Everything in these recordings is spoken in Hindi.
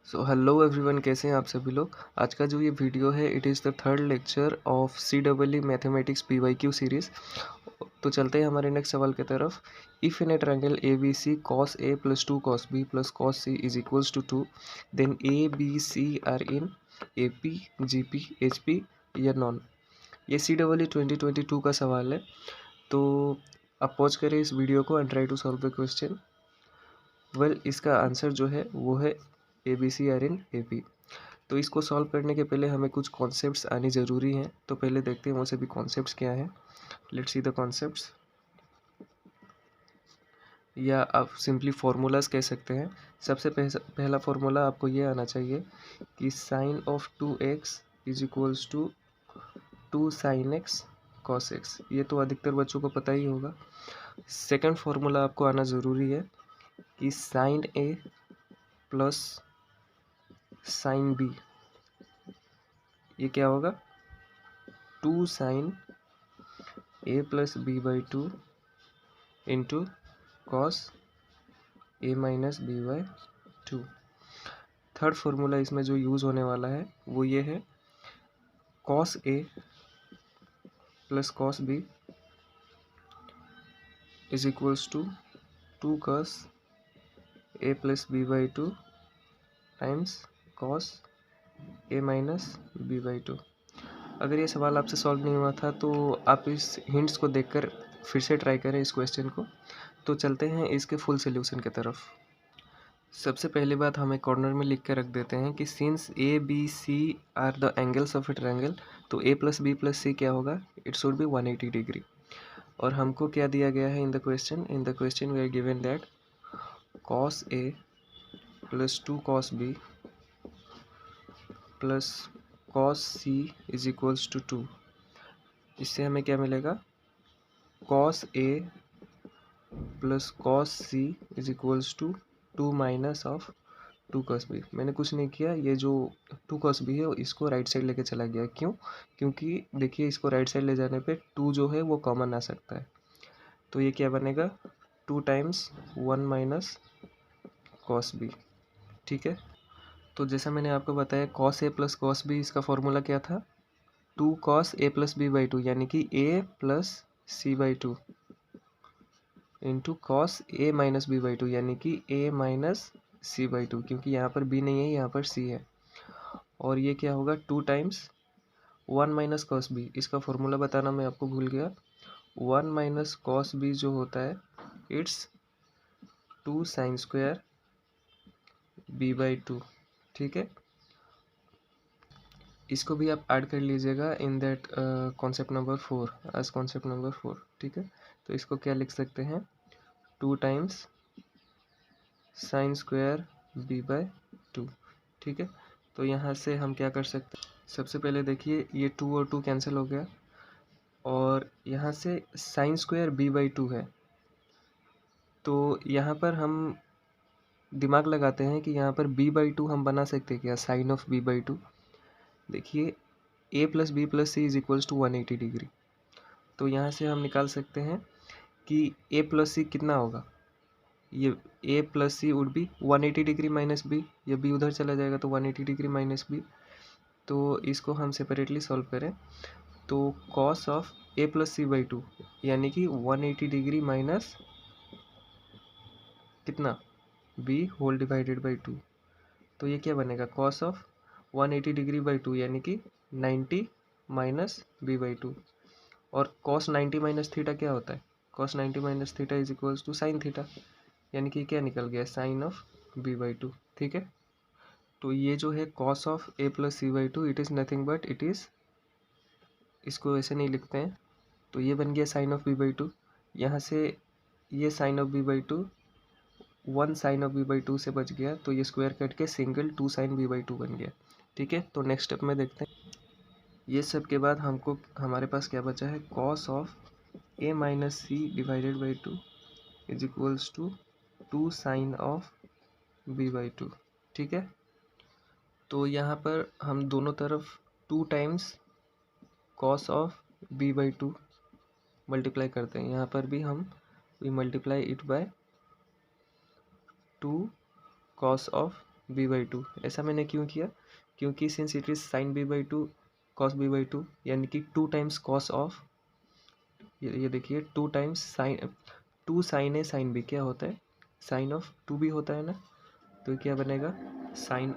सो हेलो एवरीवन, कैसे हैं आप सभी लोग। आज का जो ये वीडियो है it is the third lecture of CEE mathematics PYQ series. तो चलते हैं हमारे नेक्स्ट सवाल की तरफ। If in A triangle ABC cos A plus 2 cos B plus cos C is equals to 2, then A B C are in AP GP HP या नॉन। ये CEE 2022 का सवाल है। तो आप पॉज करें इस वीडियो को and try to solve the question. इसका आंसर जो है वो है ABC आर इन AP। तो इसको सॉल्व करने के पहले हमें कुछ कॉन्सेप्ट्स आनी ज़रूरी हैं। तो पहले देखते हैं वो सभी कॉन्सेप्ट्स क्या हैं। लेट्स सी द कॉन्सेप्ट्स, या आप सिंपली फार्मूलाज कह सकते हैं। सबसे पहला फार्मूला आपको ये आना चाहिए कि sine of 2x is equals to 2 sin x cos x। ये तो अधिकतर बच्चों को पता ही होगा। सेकंड फार्मूला आपको आना ज़रूरी है कि sine a plus sine b, ये क्या होगा 2 sin a plus B by 2 into cos a minus B by 2। Third formula इसमें जो यूज़ होने वाला है वो ये है cos a plus cos b is equals to 2 cos a plus B by 2 times cos a minus B by 2। अगर ये सवाल आपसे सॉल्व नहीं हुआ था तो आप इस हिंट्स को देखकर फिर से ट्राई करें इस क्वेश्चन को। तो चलते हैं इसके फुल सोल्यूशन की तरफ। सबसे पहली बात हमें कॉर्नर में लिख के रख देते हैं कि since ABC are the angles of a triangle, तो A plus B plus C क्या होगा, इट शुड बी 180 डिग्री। और हमको क्या दिया गया है in the question we are given that cos A plus 2 cos B plus cos C is equals to 2। इससे हमें क्या मिलेगा, cos A plus cos C is equals to 2 minus of 2 cos B। मैंने कुछ नहीं किया, ये जो 2 cos B है इसको राइट साइड लेके चला गया। क्यों? क्योंकि देखिए इसको राइट साइड ले जाने पे 2 जो है वो कॉमन आ सकता है। तो ये क्या बनेगा 2 टाइम्स 1 माइनस cos B। ठीक है। तो जैसा मैंने आपको बताया cos A plus cos B, इसका फॉर्मूला क्या था 2 cos A plus B by 2, यानी कि A plus C by 2 into cos A minus B by 2, यानी कि A माइनस C बाई 2, क्योंकि यहाँ पर B नहीं है यहाँ पर C है। और ये क्या होगा 2 टाइम्स 1 माइनस कॉस B। इसका फॉर्मूला बताना मैं आपको भूल गया। 1 माइनस कॉस B जो होता है it's 2 sine square B by 2। ठीक है। इसको भी आप ऐड कर लीजिएगा in that concept number 4 as concept number 4। ठीक है। तो इसको क्या लिख सकते हैं 2 times sign square B by 2। ठीक है। तो यहाँ से हम क्या कर सकते हैं, सबसे पहले देखिए ये 2 और 2 कैंसिल हो गया, और यहाँ से साइन स्क्वायर B बाई 2 है। तो यहाँ पर हम दिमाग लगाते हैं कि यहाँ पर B बाई 2 हम बना सकते हैं क्या, साइन ऑफ B बाई 2। देखिए A plus B plus C is equals to 180 degree. तो यहाँ से हम निकाल सकते हैं कि A प्लस C कितना होगा, ये A plus C would be 180 degree minus B, ये B उधर चला जाएगा तो 180 डिग्री माइनस B। तो इसको हम सेपरेटली सॉल्व करें तो cos of A plus C by 2, यानी कि 180 डिग्री माइनस कितना B होल डिवाइडेड बाई 2। तो ये क्या बनेगा कॉस ऑफ 180 डिग्री बाई 2, यानी कि 90 माइनस B बाई 2। और कॉस 90 माइनस थीटा क्या होता है, cos 90 minus theta is equals to sine theta, यानी कि क्या निकल गया साइन ऑफ B बाई 2। ठीक है। तो ये जो है cos of A plus C by 2 it is nothing but it is, इसको ऐसे नहीं लिखते हैं, तो ये बन गया साइन ऑफ B बाई 2। यहाँ से ये sine of B by 2 1 sine of B by 2 से बच गया, तो ये स्क्वायर कट के सिंगल 2 साइन B बाई 2 बन गया। ठीक है। तो नेक्स्ट स्टेप में देखते हैं। ये सब के बाद हमको हमारे पास क्या बचा है cos of A minus C divided by 2 is equals to 2 sine of B by 2। ठीक है। तो यहाँ पर हम दोनों तरफ 2 times cos of B by 2 multiply करते हैं। यहाँ पर भी हम we multiply it by 2 cos of b/2। ऐसा मैंने क्यों किया? क्योंकि since it is sine b/2 cos b/2, यानी कि 2 टाइम्स कॉस ऑफ, ये देखिए 2 टाइम्स साइन, 2 साइन ए साइन बी क्या होता है? साइन ऑफ 2b होता है ना। तो क्या बनेगा? साइन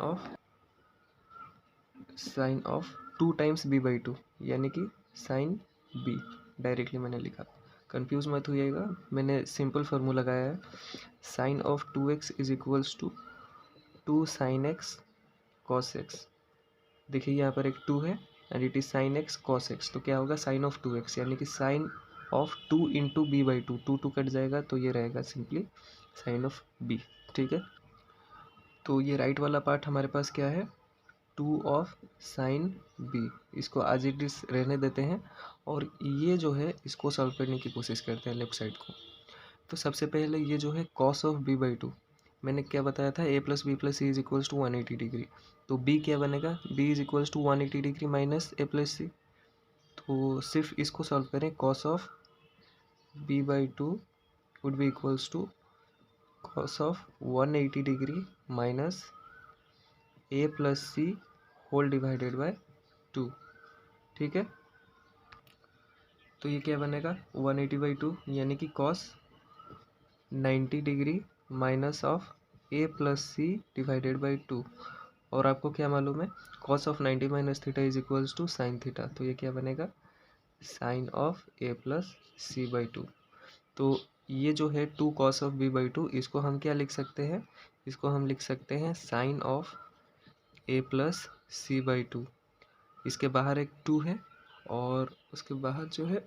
ऑफ 2 टाइम्स b/2, यानी कि साइन b। डायरेक्टली मैंने लिखा, कंफ्यूज मत होइएगा, मैंने सिंपल फार्मूला लगाया है। Sine of 2x is equals to 2 sine X cos X. देखिए यहाँ पर एक 2 है and it is sine X cos X, तो क्या होगा? साइन ऑफ 2x, यानी कि sine of 2 into b/2, 2 cut जाएगा तो ये रहेगा सिंपली साइन ऑफ b। ठीक है, तो ये राइट वाला पार्ट हमारे पास क्या है? 2 ऑफ साइन बी। इसको आज इट इज रहने देते हैं और ये जो है इसको सॉल्व करने की कोशिश करते हैं लेफ्ट साइड को। तो सबसे पहले ये जो है कॉस ऑफ b/2, मैंने क्या बताया था? a plus B plus C is equals to 180 degree. तो b क्या बनेगा? b is equals to 180 degree minus a plus C. तो सिर्फ इसको सॉल्व करें, cos of b/2 would be equals to cos of 180 degree minus a plus C whole divided by 2। ठीक है, तो ये क्या बनेगा? 180/2, यानी कि cos 90 degree minus of a plus C divided by 2। और आपको क्या मालूम है? Cos of 90 minus theta is equals to sine theta. तो ये क्या बनेगा? Sine of a plus c/2। तो ये जो है 2 कॉस ऑफ b/2, इसको हम क्या लिख सकते हैं? इसको हम लिख सकते हैं sign of a plus c/2। इसके बाहर एक 2 है और उसके बाहर जो है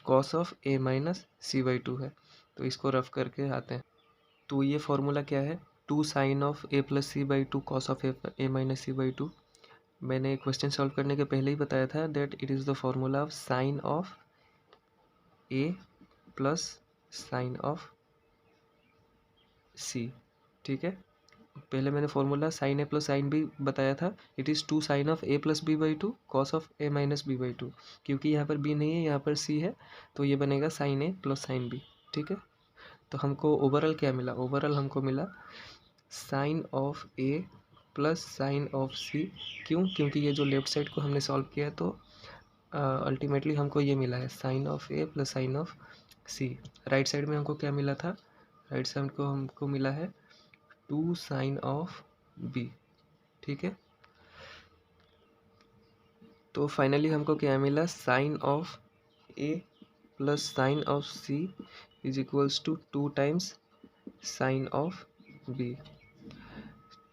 cos of a minus c/2 है। तो इसको रफ करके आते हैं। तो ये फॉर्मूला क्या है? 2 sine of a plus c/2 cos of a minus c/2। मैंने क्वेश्चन सॉल्व करने के पहले ही बताया था that it is the formula of sine of a plus sine of c। ठीक है, पहले मैंने formula sine a plus sine b बताया था। It is 2 sine of a plus b/2 cos of a minus b/2। क्योंकि यहाँ पर b नहीं है, यहाँ पर c है, तो ये बनेगा sine a plus sine b। ठीक है, तो हमको ओवरऑल क्या मिला? ओवरऑल हमको मिला sine of a plus sine of c। क्यों? क्योंकि ये जो लेफ्ट साइड को हमने सॉल्व किया तो अल्टीमेटली हमको ये मिला है sine of a plus sine of c। Right side में हमको क्या मिला था? राइट साइड को हमको मिला है 2 साइन ऑफ b। ठीक है, तो फाइनली हमको क्या मिला? Sine of a plus sine of c is equals to 2 times sine of b।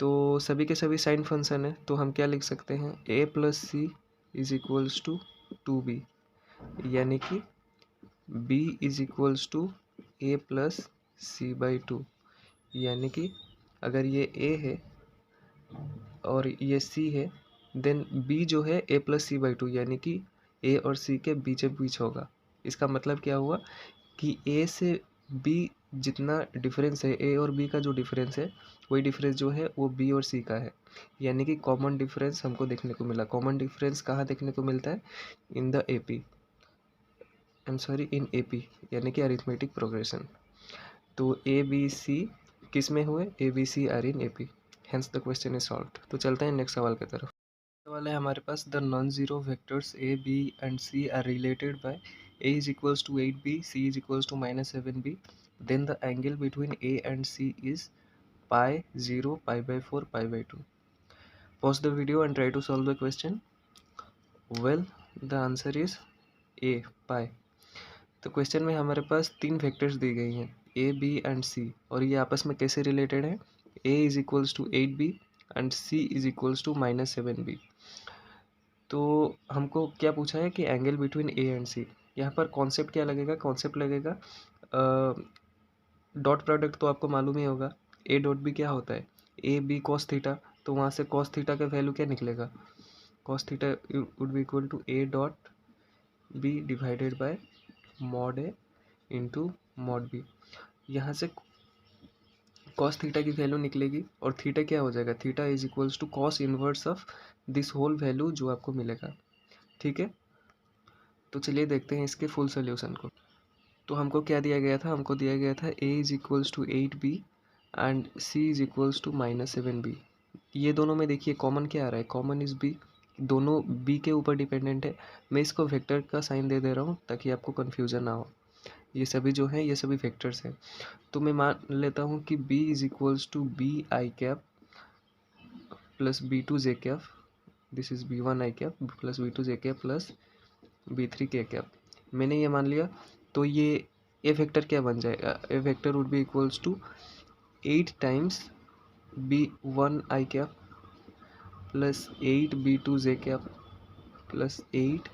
तो सभी के सभी साइन फंक्शन है, तो हम क्या लिख सकते हैं? a plus C is equals to 2b, यानी कि b is equals to a plus c/2। यानी कि अगर ये a है और ये c है, देन b जो है a प्लस c/2, यानी कि a और c के बीच बीच होगा। इसका मतलब क्या हुआ कि a से b जितना डिफरेंस है, a और b का जो डिफरेंस है, वही डिफरेंस जो है वो b और c का है। यानी कि कॉमन डिफरेंस हमको देखने को मिला। कॉमन डिफरेंस कहाँ देखने को मिलता है? In the AP, in AP, यानी कि अरिथमेटिक प्रोग्रेशन। तो ABC किस में हुए? ABC are in AP, hence the question is solved. तो चलते हैं नेक्स्ट सवाल की तरफ। सवाल है हमारे पास, the non zero vectors a b and c are related by a is equals to 8b, c is equals to -7b, then the angle between a and c is pi 0, pi/4, pi/2. Pause the video and try to solve the question. Well, the answer is a, pi। तो क्वेश्चन में हमारे पास 3 वेक्टर्स दी गई हैं a, b एंड c, और ये आपस में कैसे रिलेटेड है? a is equals to 8b and c is equals to -7b। तो हमको क्या पूछा है कि angle between a and c। यहाँ पर कॉन्सेप्ट क्या लगेगा? कॉन्सेप्ट लगेगा डॉट प्रोडक्ट, तो आपको मालूम ही होगा। a डॉट b क्या होता है? a b cos थीटा, तो वहाँ से cos थीटा का वैल्यू क्या निकलेगा? cos theta would be equal to a dot b divided by mod a into mod b। यहाँ से cos थीटा की वैल्यू निकलेगी और थीटा क्या हो जाएगा? Theta is equals to cos inverse of this whole value जो आपको मिलेगा। ठीक है, तो चलिए देखते हैं इसके फुल सोल्यूशन को। तो हमको क्या दिया गया था? हमको दिया गया था a is equals to 8b and c is equals to -7b। ये दोनों में देखिए कॉमन क्या आ रहा है, कॉमन इज बी, दोनों बी के ऊपर डिपेंडेंट है। मैं इसको वेक्टर का साइन दे दे रहा हूँ ताकि आपको कन्फ्यूज़न ना हो। ये सभी जो है ये सभी वेक्टर्स हैं। तो मैं मान लेता हूँ कि b is equals to B I cap plus b2 J cap, this is b1 I cap plus b2 J cap plus b3 K cap. मैंने ये मान लिया, तो ये ए वेक्टर क्या बन जाएगा, A vector would be equals to 8 times b1 I cap plus 8 b2 J cap plus 8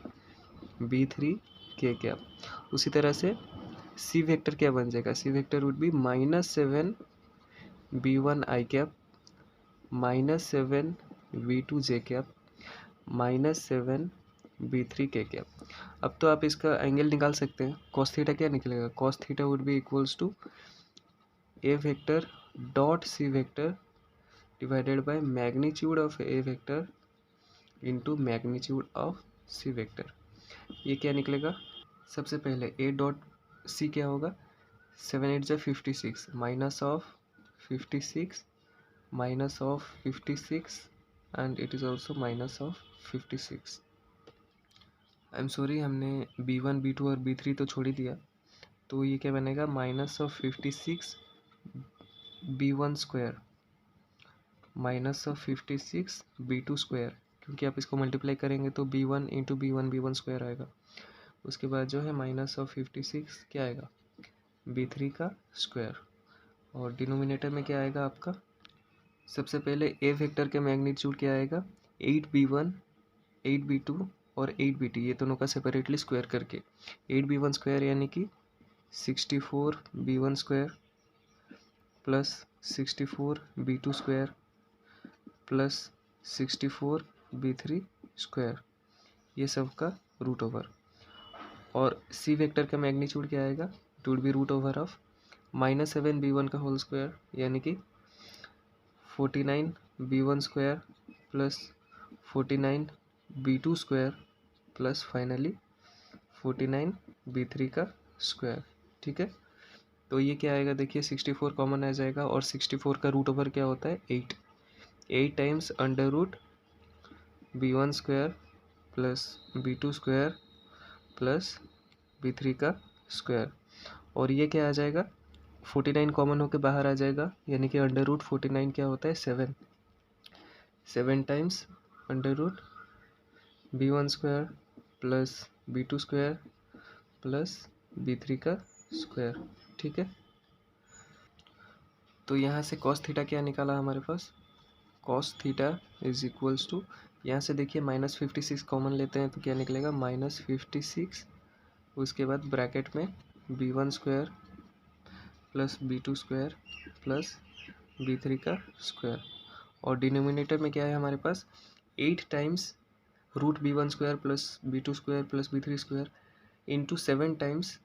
b3 K cap. उसी तरह से सी वेक्टर क्या बन जाएगा, C vector would be -7 b1 I cap -7 b2 J cap -7 b3 K cap. अब तो आप इसका एंगल निकाल सकते हैं, cos थीटा क्या निकलेगा, cos theta would be equals to A vector dot C vector divided by magnitude of A vector into magnitude of C vector. ये क्या निकलेगा, सबसे पहले ए डॉट सी क्या होगा, 7 8 जा 56 minus of 56 minus of 56 and it is also minus of 56। I am sorry, हमने b1 b2 और b3 तो छोड़ ही दिया, तो ये क्या बनेगा minus of 56 b1 square minus of 56 b2 square, क्योंकि आप इसको मल्टीप्लाई करेंगे तो b1 इंटू b1 स्क्वायर आएगा। उसके बाद जो है माइनस ऑफ 56 क्या आएगा b3 का स्क्वायर, और डिनोमिनेटर में क्या आएगा आपका, सबसे पहले ए वेक्टर के मैग्नीट्यूड क्या आएगा 8b1 8b2 और 8b2, ये दोनों का सेपरेटली स्क्वायर करके 8b1 स्क्वायर यानी कि 64b1 square plus 64b2 square plus 64b3 square, ये सब का रूट ओवर। और सी वेक्टर का मैग्नीट्यूड क्या आएगा, it would be root over of -7b1 का होल स्क्वायर यानी कि 49 b1 square plus 49 b2 square plus finally 49 b3 का स्क्वायर। ठीक है, तो ये क्या आएगा देखिए 64 कॉमन आ जाएगा, और 64 का रूट ओवर क्या होता है 8 times under root b1 square plus b2 square plus b3 का स्क्वायर। और ये क्या आ जाएगा 49 कॉमन होकर बाहर आ जाएगा, यानी कि अंडर रूट 49 क्या होता है 7 times under root b1 square plus b2 square plus b3 का स्क्वायर। ठीक है, तो यहाँ से cos थीटा क्या निकाला हमारे पास, cos theta is equals to, यहाँ से देखिए -56 कॉमन लेते हैं तो क्या निकलेगा -56, उसके बाद ब्रैकेट में b1 square plus b2 square plus b3 का स्क्वायर, और डिनोमिनेटर में क्या है हमारे पास 8 times root b1 square plus b2 square plus b3 square into 7 times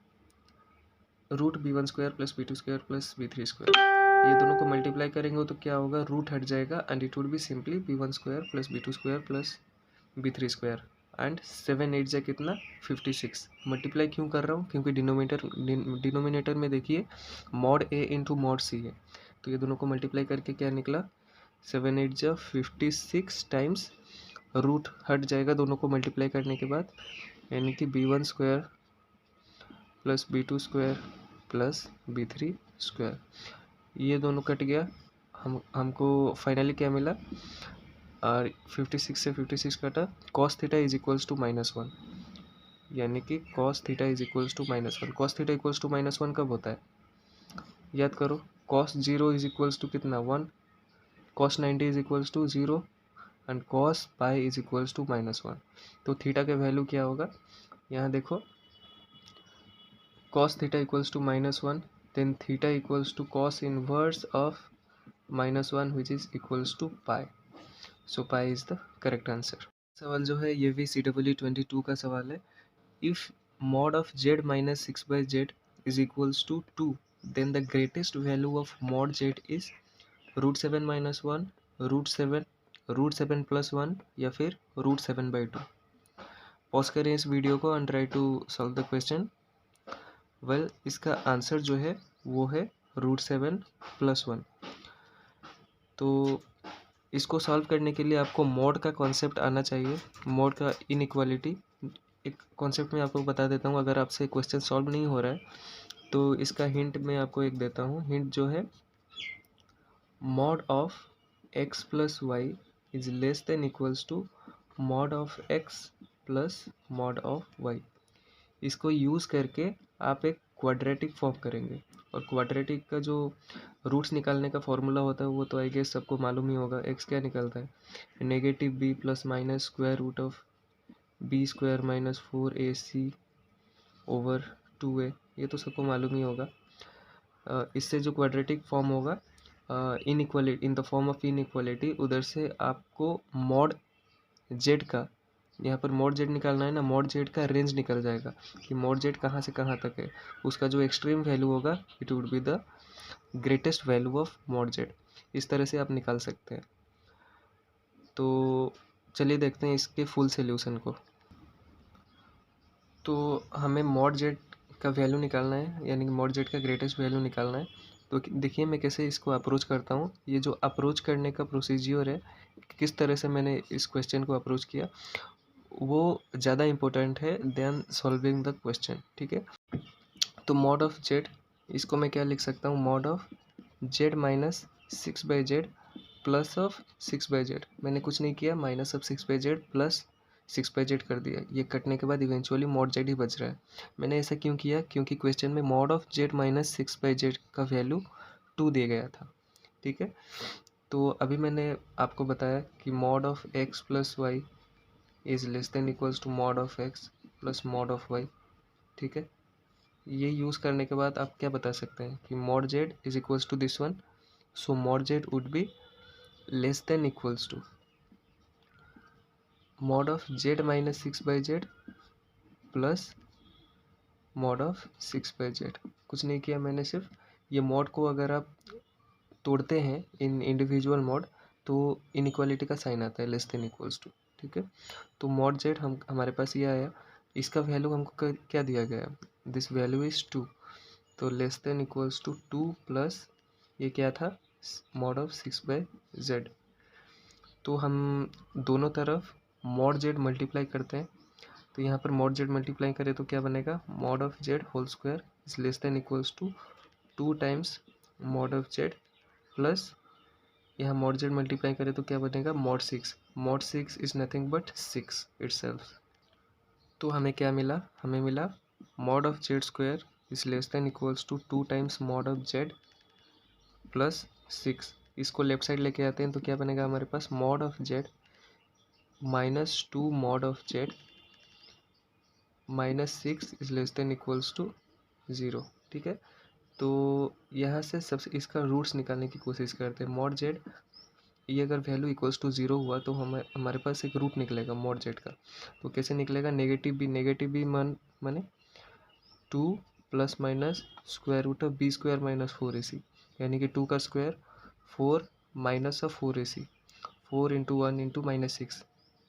root b1 square plus b2 square plus b3 square. ये दोनों को मल्टीप्लाई करेंगे तो क्या होगा, रूट हट जाएगा and it would be simply b1 square plus b2 square plus b3 square and 7 8 जा कितना 56। मल्टीप्लाई क्यों कर रहा हूँ, क्योंकि डिनोमिनेटर में देखिए mod a into mod c है, तो ये दोनों को मल्टीप्लाई करके क्या निकला 7 8 जा 56 टाइम्स रूट हट जाएगा दोनों को मल्टीप्लाई करने के बाद, यानी कि b1 square plus b2 square plus b3 square, ये दोनों कट गया, हमको फाइनली क्या मिला, और 56 से 56 कटा, cos theta is equals to -1, यानी कि cos theta is equals to -1। cos theta equals to -1 कब होता है, याद करो, cos 0 इज इक्वल्स टू कितना 1, cos 90 is equals to 0 and cos pi is equals to -1। तो थीटा का वैल्यू क्या होगा, यहाँ देखो cos theta equals to -1, then theta equals to cos inverse of -1 which is equals to pi, so pi is the correct answer. सवाल जो है ये भी CW22 का सवाल है। If mod of z minus 6/z is equals to 2, then the greatest value of mod z is √7 - 1, √7, √7 + 1 या फिर √7/2। पॉज करें इस वीडियो को and try to solve the question. Well, इसका आंसर जो है वो है √7 + 1। तो इसको सॉल्व करने के लिए आपको मॉड का कॉन्सेप्ट आना चाहिए, मॉड का इनइक्वालिटी। एक कॉन्सेप्ट मैं आपको बता देता हूँ, अगर आपसे क्वेश्चन सॉल्व नहीं हो रहा है तो इसका हिंट मैं आपको एक देता हूँ। हिंट जो है, mod of x plus Y is less than equals to mod of x plus mod of y। इसको यूज़ करके आप एक क्वाड्रेटिक फॉर्म करेंगे, और क्वाड्रेटिक का जो रूट्स निकालने का फॉर्मूला होता है वो तो आई गेस सबको मालूम ही होगा। x क्या निकलता है, negative B plus minus square root of B square minus 4ac over 2a, ये तो सबको मालूम ही होगा। इससे जो क्वाड्रेटिक फॉर्म होगा inequality in the form of inequality, उधर से आपको मॉड जेड का, यहाँ पर मॉड जेड निकालना है ना, मॉड जेड का रेंज निकल जाएगा कि मॉड जेड कहाँ से कहाँ तक है। उसका जो एक्सट्रीम वैल्यू होगा it would be the greatest value of mod Z. इस तरह से आप निकाल सकते हैं। तो चलिए देखते हैं इसके फुल सोल्यूशन को। तो हमें मॉड जेड का वैल्यू निकालना है, यानी कि मॉड जेड का ग्रेटेस्ट वैल्यू निकालना है। तो देखिए मैं कैसे इसको अप्रोच करता हूँ। ये जो अप्रोच करने का प्रोसीजर है, किस तरह से मैंने इस क्वेश्चन को अप्रोच किया, वो ज़्यादा इम्पोर्टेंट है देन सॉल्विंग द क्वेश्चन, ठीक है। तो मॉड ऑफ जेड, इसको मैं क्या लिख सकता हूँ, mod of Z minus 6/z plus of 6/z। मैंने कुछ नहीं किया, minus of 6/z plus 6/z कर दिया। ये कटने के बाद इवेंचुअली मॉड जेड ही बच रहा है। मैंने ऐसा क्यों किया, क्योंकि क्वेश्चन में mod of Z minus 6/z का वैल्यू 2 दिया गया था, ठीक है। तो अभी मैंने आपको बताया कि mod of x plus Y is less than equals to mod of x plus mod of y, ठीक है। ये यूज़ करने के बाद आप क्या बता सकते हैं कि mod Z is equals to this one, so mod Z would be less than equals to mod of Z minus 6/z plus mod of 6/z। कुछ नहीं किया मैंने, सिर्फ ये मॉड को अगर आप तोड़ते हैं इन इंडिविजुअल मॉड तो इनइक्वालिटी का साइन आता है, लेस देन इक्वल्स टू, ठीक है। तो मॉड जेड हमारे पास ये आया, इसका वैल्यू हमको क्या दिया गया, दिस वैल्यू इज़ 2, तो less than equals to 2 plus ये क्या था, मॉड ऑफ 6/z। तो हम दोनों तरफ मॉड जेड मल्टीप्लाई करते हैं। तो यहाँ पर मॉड जेड मल्टीप्लाई करें तो क्या बनेगा, mod of Z whole square is less than equals to 2 times mod of Z plus, यहाँ मॉड जेड मल्टीप्लाई करें तो क्या बनेगा, mod 6। Mod 6 is nothing but 6 itself. तो हमें क्या मिला, हमें मिला mod of Z square is less than equals to 2 times mod of Z plus 6। इसको लेफ्ट साइड लेके आते हैं तो क्या बनेगा हमारे पास, mod of Z minus 2 mod of Z minus 6 is less than equals to 0, ठीक है। तो यहाँ से सबसे इसका रूट्स निकालने की कोशिश करते हैं। मॉड जेड, ये अगर वैल्यू इक्वल्स टू 0 हुआ तो हमारे पास एक रूट निकलेगा मॉड जेड का। तो कैसे निकलेगा, नेगेटिव बी माने 2 plus minus square root of B square minus 4ac, यानी कि 2 का square 4 minus of 4ac, 4 into 1 into minus 6,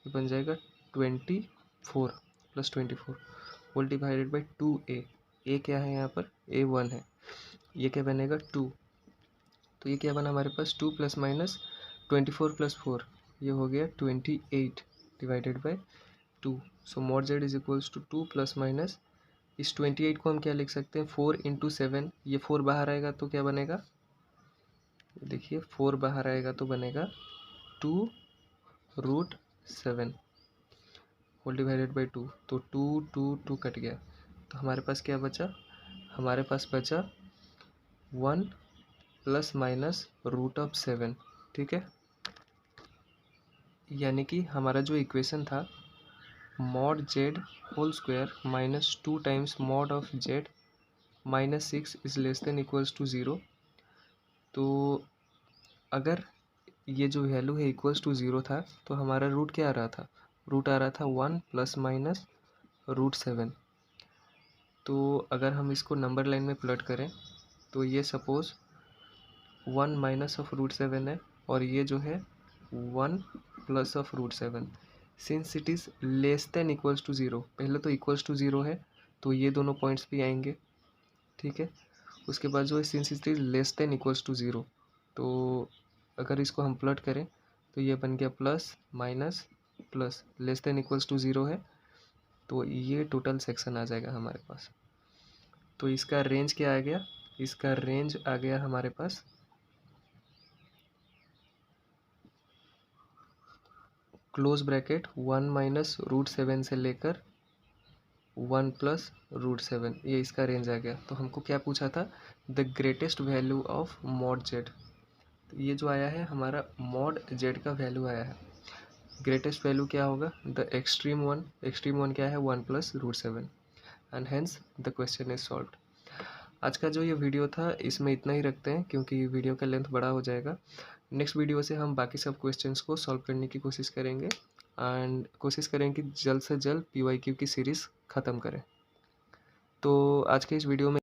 ये बन जाएगा 24 plus 24 whole divided by 2a। A क्या है यहाँ पर, a1 है, ये क्या बनेगा 2। तो ये क्या बना हमारे पास, 2 प्लस माइनस 24 प्लस 4, ये हो गया 28 divided by 2। So mod Z is equals to 2 plus minus, इस 28 को हम क्या लिख सकते हैं, 4 इंटू 7, ये 4 बाहर आएगा तो क्या बनेगा, देखिए 4 बाहर आएगा तो बनेगा 2 रूट 7 होल डिवाइडेड बाई 2। तो 2 कट गया, तो हमारे पास क्या बचा, हमारे पास बचा 1 प्लस माइनस रूट ऑफ 7, ठीक है। यानी कि हमारा जो इक्वेशन था, mod Z whole square minus 2 times mod of Z minus 6 is less than equals to 0। तो अगर ये जो वैल्यू है इक्वल्स टू 0 था तो हमारा रूट क्या आ रहा था, रूट आ रहा था 1 प्लस माइनस रूट 7। तो अगर हम इसको नंबर लाइन में प्लॉट करें तो ये सपोज़ 1 माइनस ऑफ रूट 7 है, और ये जो है 1 plus of root 7। Since it is less than equals to 0, पहले तो इक्वल्स टू 0 है तो ये दोनों पॉइंट्स भी आएंगे, ठीक है। उसके बाद जो है since it is less than equals to 0, तो अगर इसको हम प्लॉट करें तो ये बन गया plus minus plus, less than equals to 0 है, तो ये टोटल सेक्शन आ जाएगा हमारे पास। तो इसका रेंज क्या आ गया, इसका रेंज आ गया हमारे पास क्लोज ब्रैकेट 1 माइनस रूट 7 से लेकर 1 प्लस रूट 7, ये इसका रेंज आ गया। तो हमको क्या पूछा था, the greatest value of mod Z, तो ये जो आया है हमारा मॉड जेड का वैल्यू आया है। ग्रेटेस्ट वैल्यू क्या होगा, द एक्सट्रीम वन क्या है 1 plus root 7, and hence the question is solved. आज का जो ये वीडियो था इसमें इतना ही रखते हैं, क्योंकि वीडियो का लेंथ बड़ा हो जाएगा। नेक्स्ट वीडियो से हम बाकी सब क्वेश्चंस को सॉल्व करने की कोशिश करेंगे, एंड कोशिश करेंगे कि जल्द से जल्द PYQ की सीरीज़ ख़त्म करें। तो आज के इस वीडियो में